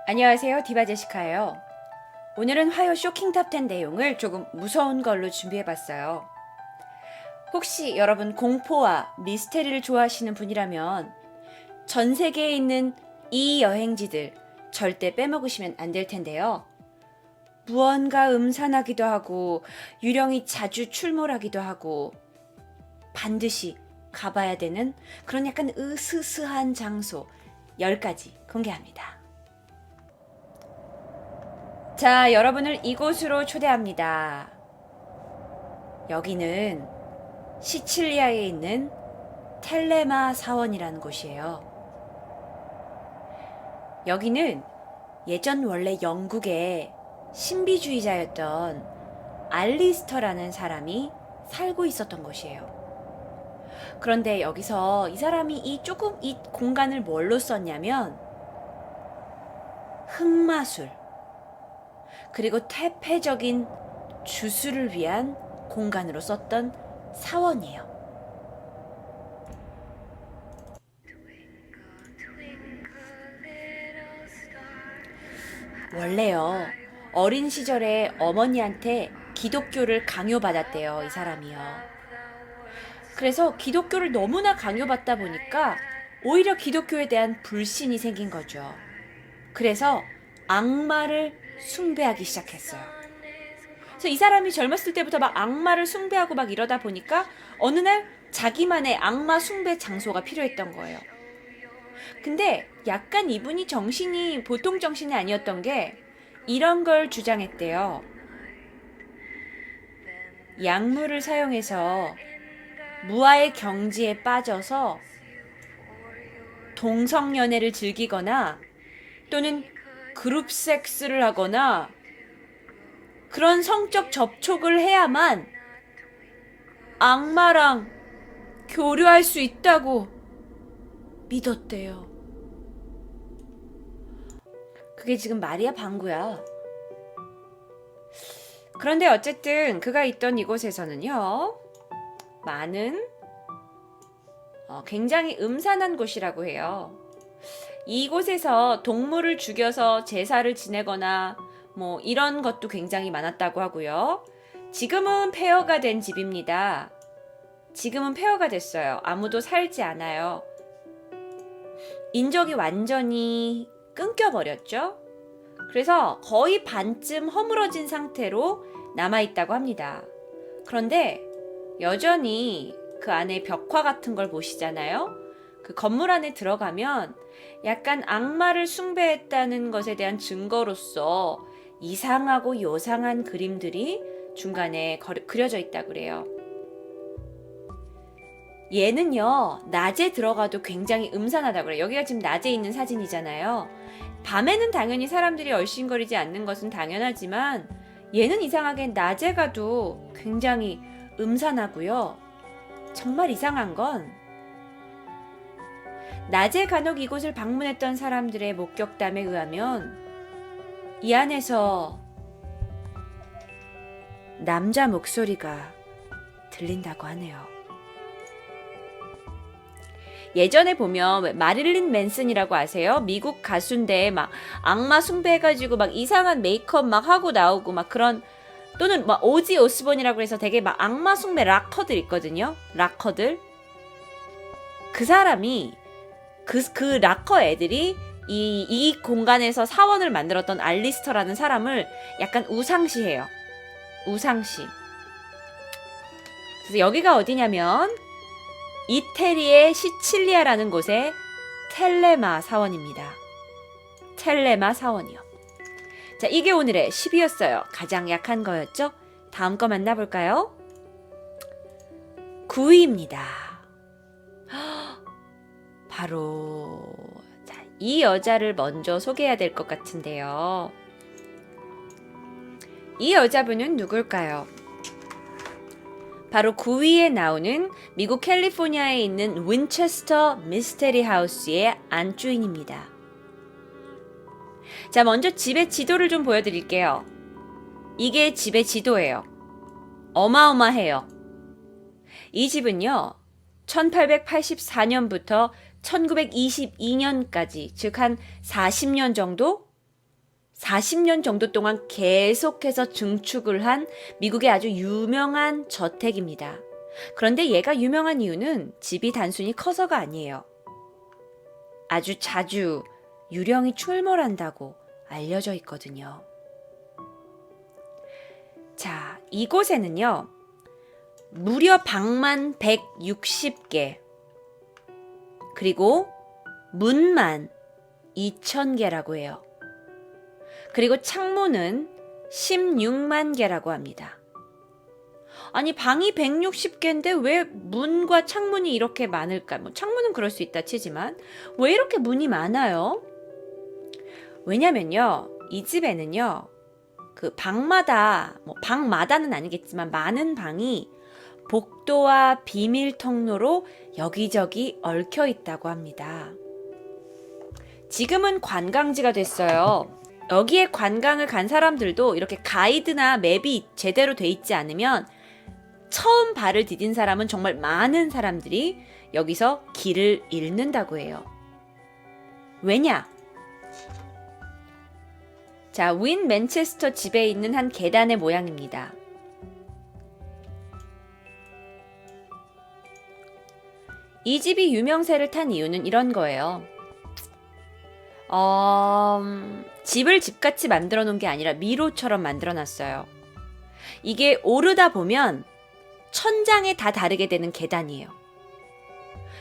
안녕하세요, 디바 제시카예요. 오늘은 화요 쇼킹 탑10 내용을 조금 무서운 걸로 준비해봤어요. 혹시 여러분 공포와 미스테리를 좋아하시는 분이라면 전 세계에 있는 이 여행지들 절대 빼먹으시면 안 될 텐데요. 무언가 음산하기도 하고 유령이 자주 출몰하기도 하고 반드시 가봐야 되는 그런 약간 으스스한 장소 10가지 공개합니다. 자, 여러분을 이곳으로 초대합니다. 여기는 시칠리아에 있는 텔레마 사원이라는 곳이에요. 여기는 예전 원래 영국의 신비주의자였던 알리스터라는 사람이 살고 있었던 곳이에요. 그런데 여기서 이 사람이 이 공간을 뭘로 썼냐면 흑마술 그리고 태폐적인 주술을 위한 공간으로 썼던 사원이에요. 원래요, 어린 시절에 어머니한테 기독교를 강요받았대요, 이 사람이요. 그래서 기독교를 너무나 강요받다 보니까 오히려 기독교에 대한 불신이 생긴 거죠. 그래서 악마를 숭배하기 시작했어요. 그래서 이 사람이 젊었을 때부터 막 악마를 숭배하고 막 이러다 보니까 어느 날 자기만의 악마 숭배 장소가 필요했던 거예요. 근데 약간 이분이 정신이 보통 정신이 아니었던 게 이런 걸 주장했대요. 약물을 사용해서 무아의 경지에 빠져서 동성연애를 즐기거나 또는 그룹 섹스를 하거나 그런 성적 접촉을 해야만 악마랑 교류할 수 있다고 믿었대요. 그게 지금 말이야 방구야. 그런데 어쨌든 그가 있던 이곳에서는요, 많은 굉장히 음산한 곳이라고 해요. 이곳에서 동물을 죽여서 제사를 지내거나 뭐 이런 것도 굉장히 많았다고 하고요. 지금은 폐허가 된 집입니다. 지금은 폐허가 됐어요. 아무도 살지 않아요. 인적이 완전히 끊겨버렸죠. 그래서 거의 반쯤 허물어진 상태로 남아있다고 합니다. 그런데 여전히 그 안에 벽화 같은 걸 보시잖아요. 그 건물 안에 들어가면 약간 악마를 숭배했다는 것에 대한 증거로서 이상하고 요상한 그림들이 중간에 그려져 있다고 그래요. 얘는요, 낮에 들어가도 굉장히 음산하다고 그래요. 여기가 지금 낮에 있는 사진이잖아요. 밤에는 당연히 사람들이 얼씬거리지 않는 것은 당연하지만 얘는 이상하게 낮에 가도 굉장히 음산하고요. 정말 이상한 건 낮에 간혹 이곳을 방문했던 사람들의 목격담에 의하면 이 안에서 남자 목소리가 들린다고 하네요. 예전에 보면 마릴린 맨슨이라고 아세요? 미국 가수인데 막 악마 숭배해가지고 막 이상한 메이크업 막 하고 나오고 막 그런, 또는 막 오지 오스본이라고 해서 되게 막 악마 숭배 락커들 있거든요. 락커들. 그 사람이 그 락커 애들이 이 공간에서 사원을 만들었던 알리스터라는 사람을 약간 우상시해요. 우상시. 그래서 여기가 어디냐면 이태리의 시칠리아라는 곳의 텔레마 사원입니다. 텔레마 사원이요. 자, 이게 오늘의 10위였어요. 가장 약한 거였죠? 다음 거 만나볼까요? 9위입니다. 바로 이 여자를 먼저 소개해야 될 것 같은데요. 이 여자분은 누굴까요? 바로 9위에 나오는 미국 캘리포니아에 있는 윈체스터 미스테리 하우스의 안주인입니다. 자, 먼저 집의 지도를 좀 보여드릴게요. 이게 집의 지도예요. 어마어마해요. 이 집은요, 1884년부터 1922년까지, 즉 한 40년 정도 40년 정도 동안 계속해서 증축을 한 미국의 아주 유명한 저택입니다. 그런데 얘가 유명한 이유는 집이 단순히 커서가 아니에요. 아주 자주 유령이 출몰한다고 알려져 있거든요. 자, 이곳에는요, 무려 방만 160개, 그리고 문만 2,000개라고 해요. 그리고 창문은 16만 개라고 합니다. 아니, 방이 160개인데 왜 문과 창문이 이렇게 많을까? 뭐 창문은 그럴 수 있다 치지만 왜 이렇게 문이 많아요? 왜냐면요, 이 집에는요, 그 방마다, 뭐 방마다는 아니겠지만 많은 방이 복도와 비밀 통로로 여기저기 얽혀 있다고 합니다. 지금은 관광지가 됐어요. 여기에 관광을 간 사람들도 이렇게 가이드나 맵이 제대로 돼 있지 않으면 처음 발을 디딘 사람은 정말 많은 사람들이 여기서 길을 잃는다고 해요. 왜냐? 자, 윈 맨체스터 집에 있는 한 계단의 모양입니다. 이 집이 유명세를 탄 이유는 이런 거예요. 집을 집같이 만들어 놓은 게 아니라 미로처럼 만들어 놨어요. 이게 오르다 보면 천장에 다 다르게 되는 계단이에요.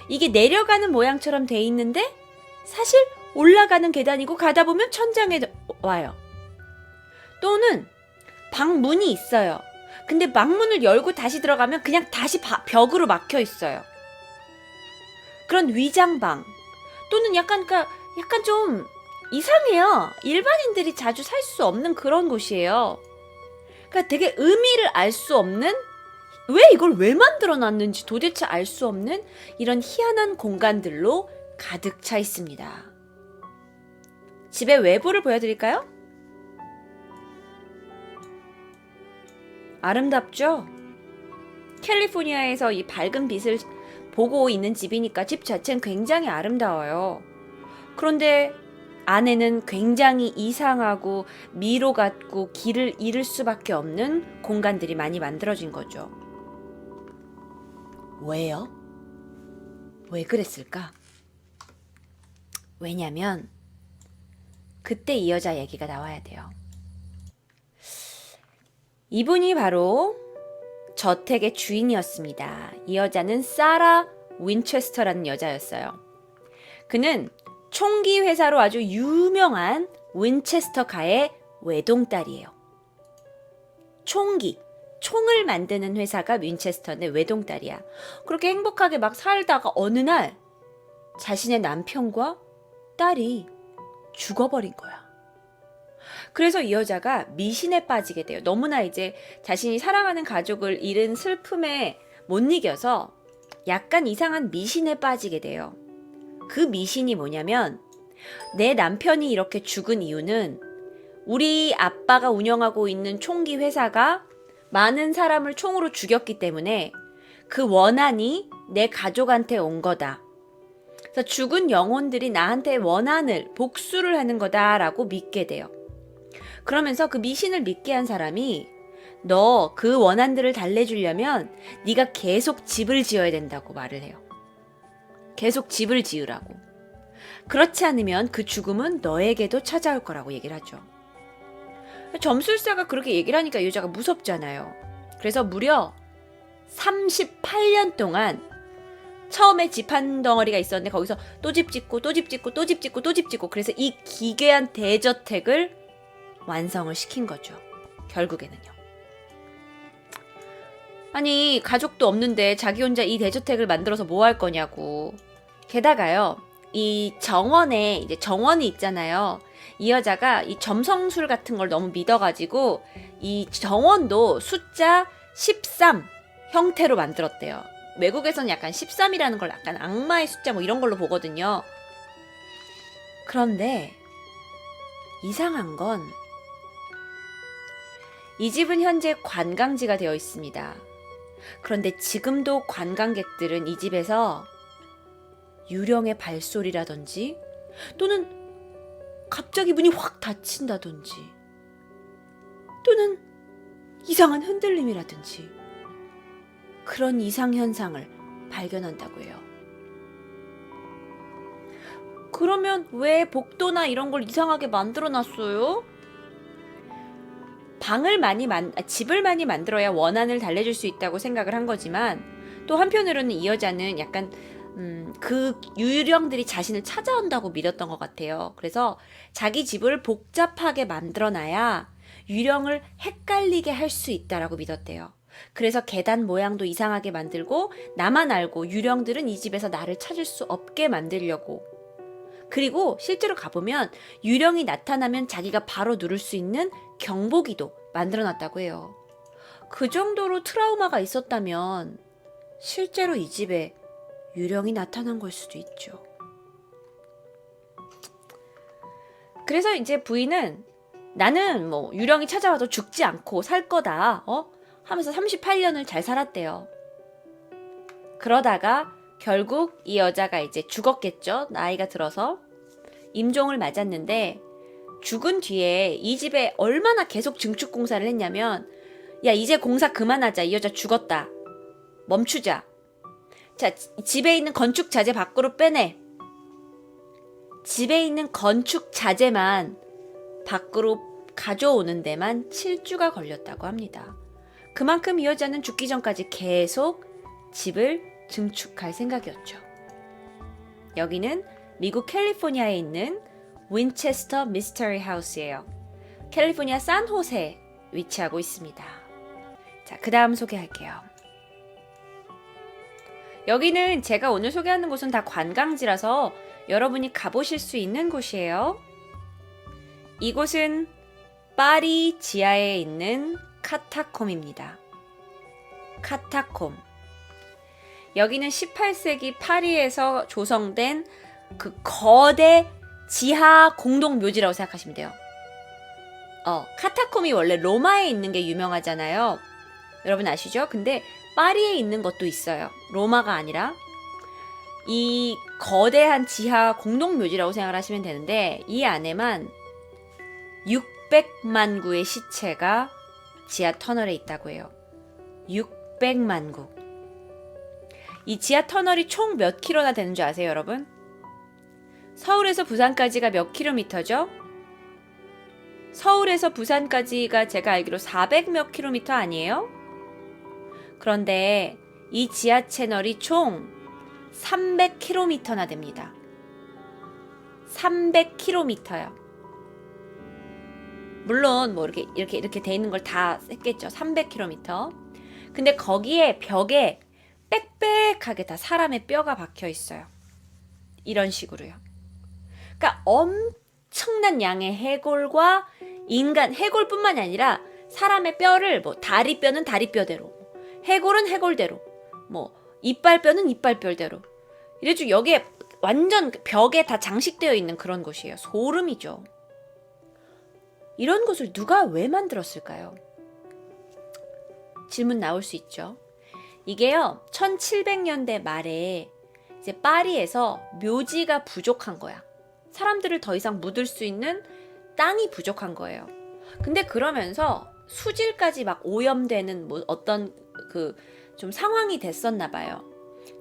이게 내려가는 모양처럼 돼 있는데 사실 올라가는 계단이고 가다 보면 천장에 와요. 또는 방문이 있어요. 근데 방문을 열고 다시 들어가면 그냥 다시 벽으로 막혀 있어요. 그런 위장방 또는 약간 좀 이상해요. 일반인들이 자주 살 수 없는 그런 곳이에요. 그러니까 되게 의미를 알 수 없는, 왜 이걸 왜 만들어 놨는지 도대체 알 수 없는 이런 희한한 공간들로 가득 차 있습니다. 집의 외부를 보여드릴까요? 아름답죠? 캘리포니아에서 이 밝은 빛을 보고 있는 집이니까 집 자체는 굉장히 아름다워요. 그런데 안에는 굉장히 이상하고 미로 같고 길을 잃을 수밖에 없는 공간들이 많이 만들어진 거죠. 왜요? 왜 그랬을까? 왜냐면 그때 이 여자 얘기가 나와야 돼요. 이분이 바로 저택의 주인이었습니다. 이 여자는 사라 윈체스터라는 여자였어요. 그는 총기 회사로 아주 유명한 윈체스터가의 외동딸이에요. 총을 만드는 회사가 윈체스터인데 외동딸이야. 그렇게 행복하게 막 살다가 어느 날 자신의 남편과 딸이 죽어버린 거야. 그래서 이 여자가 미신에 빠지게 돼요. 너무나 이제 자신이 사랑하는 가족을 잃은 슬픔에 못 이겨서 약간 이상한 미신에 빠지게 돼요. 그 미신이 뭐냐면, 내 남편이 이렇게 죽은 이유는 우리 아빠가 운영하고 있는 총기 회사가 많은 사람을 총으로 죽였기 때문에 그 원한이 내 가족한테 온 거다. 그래서 죽은 영혼들이 나한테 원한을, 복수를 하는 거다라고 믿게 돼요. 그러면서 그 미신을 믿게 한 사람이, 너 그 원한들을 달래주려면 네가 계속 집을 지어야 된다고 말을 해요. 계속 집을 지으라고. 그렇지 않으면 그 죽음은 너에게도 찾아올 거라고 얘기를 하죠. 점술사가 그렇게 얘기를 하니까 이 여자가 무섭잖아요. 그래서 무려 38년 동안 처음에 집 한 덩어리가 있었는데 거기서 또 집 짓고 또 집 짓고 또 집 짓고 또 집 짓고, 그래서 이 기괴한 대저택을 완성을 시킨 거죠. 결국에는요. 아니, 가족도 없는데 자기 혼자 이 대저택을 만들어서 뭐 할 거냐고. 게다가요, 이 정원에 이제 정원이 있잖아요. 이 여자가 이 점성술 같은 걸 너무 믿어가지고 이 정원도 숫자 13 형태로 만들었대요. 외국에서는 약간 13이라는 걸 약간 악마의 숫자 뭐 이런 걸로 보거든요. 그런데 이상한 건 이 집은 현재 관광지가 되어 있습니다. 그런데 지금도 관광객들은 이 집에서 유령의 발소리라든지 또는 갑자기 문이 확 닫힌다든지 또는 이상한 흔들림이라든지 그런 이상현상을 발견한다고 해요. 그러면 왜 복도나 이런 걸 이상하게 만들어놨어요? 집을 많이 만들어야 원한을 달래줄 수 있다고 생각을 한 거지만 또 한편으로는 이 여자는 약간 그 유령들이 자신을 찾아온다고 믿었던 것 같아요. 그래서 자기 집을 복잡하게 만들어놔야 유령을 헷갈리게 할 수 있다라고 믿었대요. 그래서 계단 모양도 이상하게 만들고 나만 알고 유령들은 이 집에서 나를 찾을 수 없게 만들려고. 그리고 실제로 가보면 유령이 나타나면 자기가 바로 누를 수 있는 경보기도 만들어놨다고 해요. 그 정도로 트라우마가 있었다면 실제로 이 집에 유령이 나타난 걸 수도 있죠. 그래서 이제 부인은 나는 뭐 유령이 찾아와도 죽지 않고 살 거다 하면서 38년을 잘 살았대요. 그러다가 결국 이 여자가 이제 죽었겠죠. 나이가 들어서 임종을 맞았는데 죽은 뒤에 이 집에 얼마나 계속 증축 공사를 했냐면 야 이제 공사 그만하자. 이 여자 죽었다. 멈추자. 자, 집에 있는 건축 자재 밖으로 빼내. 집에 있는 건축 자재만 밖으로 가져오는 데만 7주가 걸렸다고 합니다. 그만큼 이 여자는 죽기 전까지 계속 집을 증축할 생각이었죠. 여기는 미국 캘리포니아에 있는 윈체스터 미스터리 하우스예요. 캘리포니아 산호세에 위치하고 있습니다. 자, 그 다음 소개할게요. 여기는 제가 오늘 소개하는 곳은 다 관광지라서 여러분이 가보실 수 있는 곳이에요. 이곳은 파리 지하에 있는 카타콤입니다. 카타콤. 여기는 18세기 파리에서 조성된 그 거대 지하 공동묘지라고 생각하시면 돼요. 카타콤이 원래 로마에 있는 게 유명하잖아요. 여러분 아시죠? 근데 파리에 있는 것도 있어요. 로마가 아니라. 이 거대한 지하 공동묘지라고 생각을 하시면 되는데 이 안에만 600만 구의 시체가 지하 터널에 있다고 해요. 600만 구. 이 지하 터널이 총 몇 킬로나 되는 줄 아세요, 여러분? 서울에서 부산까지가 몇 킬로미터죠? 서울에서 부산까지가 제가 알기로 400몇 킬로미터 아니에요? 그런데 이 지하 채널이 총 300킬로미터나 됩니다. 300킬로미터요. 물론 뭐 이렇게 돼 있는 걸 다 했겠죠. 300km. 근데 거기에 벽에 빽빽하게 다 사람의 뼈가 박혀 있어요. 이런 식으로요. 그러니까 엄청난 양의 해골과 인간, 해골뿐만이 아니라 사람의 뼈를 뭐 다리뼈는 다리뼈대로, 해골은 해골대로, 뭐 이빨뼈는 이빨뼈대로. 이래가지고 여기에 완전 벽에 다 장식되어 있는 그런 곳이에요. 소름이죠. 이런 곳을 누가 왜 만들었을까요? 질문 나올 수 있죠. 이게요, 1700년대 말에 이제 파리에서 묘지가 부족한 거야. 사람들을 더 이상 묻을 수 있는 땅이 부족한 거예요. 근데 그러면서 수질까지 막 오염되는 뭐 어떤 그 좀 상황이 됐었나 봐요.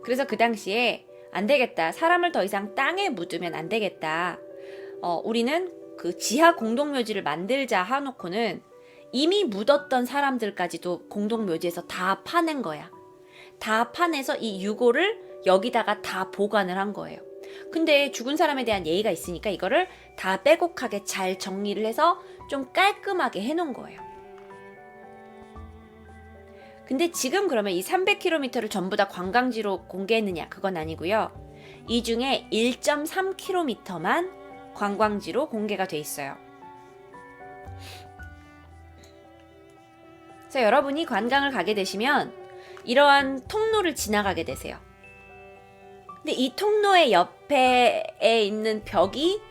그래서 그 당시에 안 되겠다. 사람을 더 이상 땅에 묻으면 안 되겠다. 우리는 그 지하 공동묘지를 만들자 하놓고는 이미 묻었던 사람들까지도 공동묘지에서 다 파낸 거야. 다 파내서 이 유골을 여기다가 다 보관을 한 거예요. 근데 죽은 사람에 대한 예의가 있으니까 이거를 다 빼곡하게 잘 정리를 해서 좀 깔끔하게 해놓은 거예요. 근데 지금 그러면 이 300km를 전부 다 관광지로 공개했느냐? 그건 아니고요. 이 중에 1.3km만 관광지로 공개가 돼 있어요. 그래서 여러분이 관광을 가게 되시면 이러한 통로를 지나가게 되세요. 근데 이 통로의 옆에 있는 벽이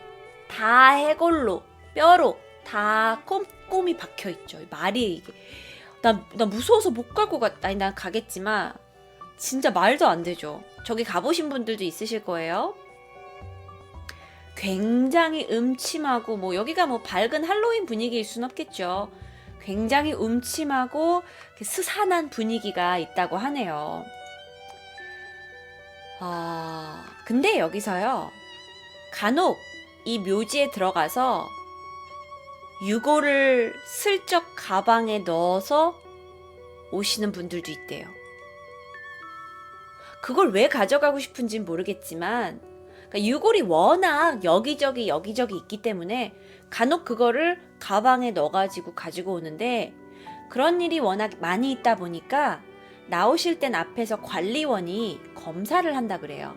다 해골로, 뼈로 다 꼼꼼히 박혀있죠. 말이 이게 나 무서워서 못 갈 것 같다. 아니 난 가겠지만 진짜 말도 안 되죠. 저기 가보신 분들도 있으실 거예요. 굉장히 음침하고 뭐 여기가 뭐 밝은 할로윈 분위기일 순 없겠죠. 굉장히 음침하고 스산한 분위기가 있다고 하네요. 근데 여기서요. 간혹 이 묘지에 들어가서 유골을 슬쩍 가방에 넣어서 오시는 분들도 있대요. 그걸 왜 가져가고 싶은지는 모르겠지만 그러니까 유골이 워낙 여기저기 있기 때문에 간혹 그거를 가방에 넣어가지고 가지고 오는데 그런 일이 워낙 많이 있다 보니까 나오실 땐 앞에서 관리원이 검사를 한다 그래요.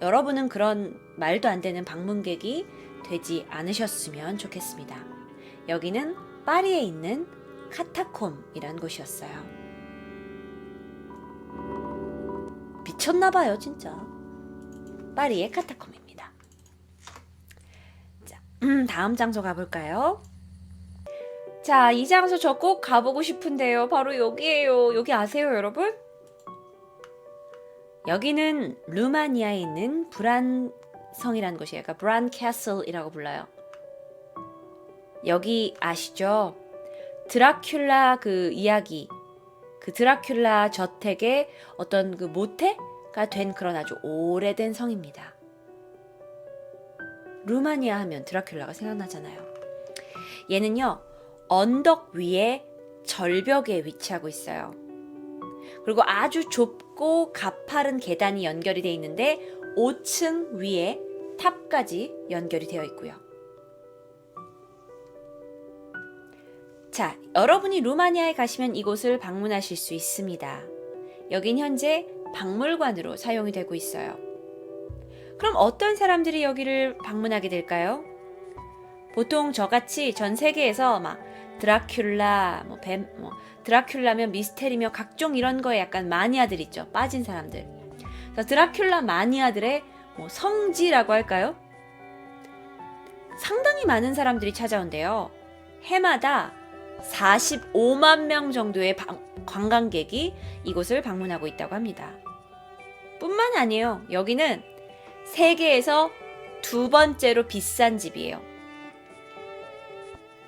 여러분은 그런 말도 안 되는 방문객이 되지 않으셨으면 좋겠습니다. 여기는 파리에 있는 카타콤이란 곳이었어요. 미쳤나봐요, 진짜. 파리의 카타콤입니다. 자, 다음 장소 가볼까요? 자, 이 장소 저 꼭 가보고 싶은데요. 바로 여기예요. 여기 아세요, 여러분? 여기는 루마니아에 있는 브란 성이라는 곳이에요. 그러니까 브란 캐슬이라고 불러요. 여기 아시죠? 드라큘라 그 이야기, 그 드라큘라 저택의 어떤 그 모태가 된 그런 아주 오래된 성입니다. 루마니아 하면 드라큘라가 생각나잖아요. 얘는요, 언덕 위에 절벽에 위치하고 있어요. 그리고 아주 좁고 가파른 계단이 연결이 되어 있는데 5층 위에 탑까지 연결이 되어 있고요. 자, 여러분이 루마니아에 가시면 이곳을 방문하실 수 있습니다. 여긴 현재 박물관으로 사용이 되고 있어요. 그럼 어떤 사람들이 여기를 방문하게 될까요? 보통 저같이 전 세계에서 막 드라큘라, 드라큘라면 미스테리며 각종 이런 거에 약간 마니아들 있죠. 빠진 사람들. 그래서 드라큘라 마니아들의 성지라고 할까요? 상당히 많은 사람들이 찾아온대요. 해마다 45만 명 정도의 관광객이 이곳을 방문하고 있다고 합니다. 뿐만 아니에요. 여기는 세계에서 2번째로 비싼 집이에요.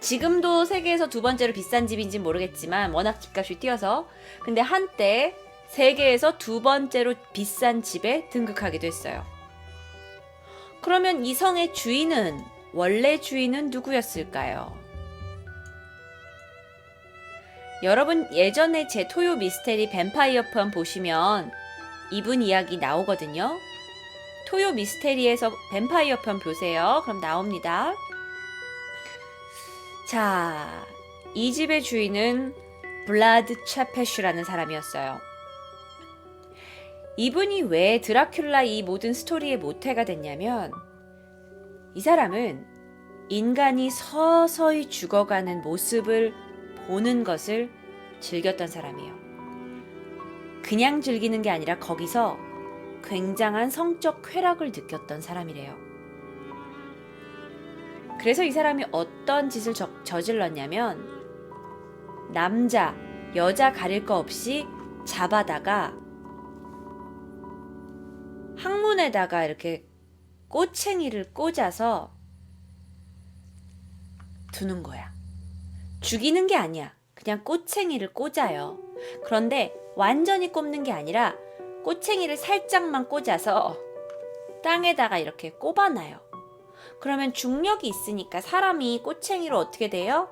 지금도 세계에서 2번째로 비싼 집인지 모르겠지만 워낙 집값이 뛰어서 근데 한때 세계에서 2번째로 비싼 집에 등극하기도 했어요. 그러면 이 성의 주인은 원래 주인은 누구였을까요? 여러분 예전에 제 토요 미스테리 뱀파이어 편 보시면 이분 이야기 나오거든요. 토요 미스테리에서 뱀파이어 편 보세요. 그럼 나옵니다. 자, 이 집의 주인은 블라드 차페슈라는 사람이었어요. 이분이 왜 드라큘라 이 모든 스토리의 모태가 됐냐면 이 사람은 인간이 서서히 죽어가는 모습을 보는 것을 즐겼던 사람이에요. 그냥 즐기는 게 아니라 거기서 굉장한 성적 쾌락을 느꼈던 사람이래요. 그래서 이 사람이 어떤 짓을 저질렀냐면 남자, 여자 가릴 거 없이 잡아다가 항문에다가 이렇게 꼬챙이를 꽂아서 두는 거야. 죽이는 게 아니야. 그냥 꼬챙이를 꽂아요. 그런데 완전히 꼽는 게 아니라 꼬챙이를 살짝만 꽂아서 땅에다가 이렇게 꼽아놔요. 그러면 중력이 있으니까 사람이 꼬챙이로 어떻게 돼요?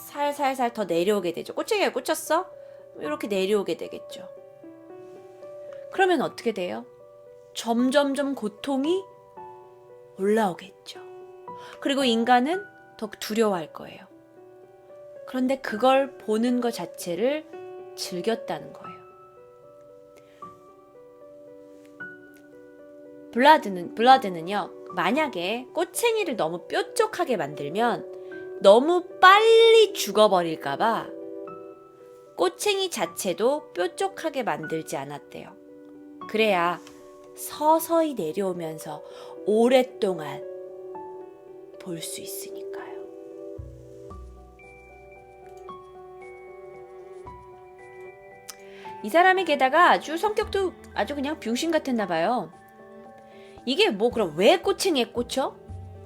살살살 더 내려오게 되죠. 꼬챙이가 꽂혔어? 이렇게 내려오게 되겠죠. 그러면 어떻게 돼요? 점점점 고통이 올라오겠죠. 그리고 인간은 더 두려워할 거예요. 그런데 그걸 보는 것 자체를 즐겼다는 거예요. 블라드는요, 만약에 꼬챙이를 너무 뾰족하게 만들면 너무 빨리 죽어버릴까봐 꼬챙이 자체도 뾰족하게 만들지 않았대요. 그래야 서서히 내려오면서 오랫동안 볼 수 있으니까요. 이 사람이 게다가 아주 성격도 아주 그냥 병신 같았나 봐요. 이게 뭐 그럼 왜 꼬챙이에 꽂혀?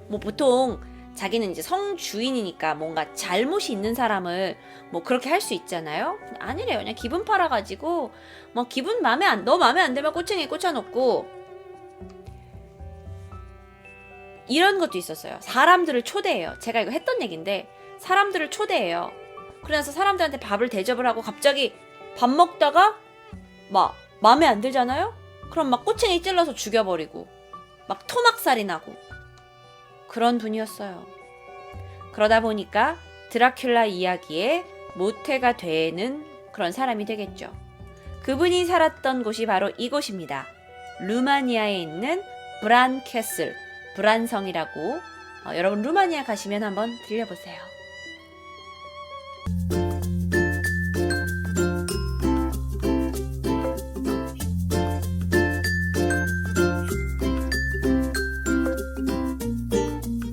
뭐 보통 자기는 이제 성주인이니까 뭔가 잘못이 있는 사람을 뭐 그렇게 할 수 있잖아요. 아니래요. 그냥 기분 팔아가지고 뭐 기분 너 마음에 안 들면 꼬챙이에 꽂혀놓고 이런 것도 있었어요. 사람들을 초대해요. 제가 이거 했던 얘기인데 사람들을 초대해요. 그래서 사람들한테 밥을 대접을 하고 갑자기 밥 먹다가 막 마음에 안 들잖아요? 그럼 막 꼬챙이 찔러서 죽여버리고 막 토막살이 나고 그런 분이었어요. 그러다 보니까 드라큘라 이야기의 모태가 되는 그런 사람이 되겠죠. 그분이 살았던 곳이 바로 이곳입니다. 루마니아에 있는 브란 캐슬, 브란성이라고 여러분 루마니아 가시면 한번 들려보세요.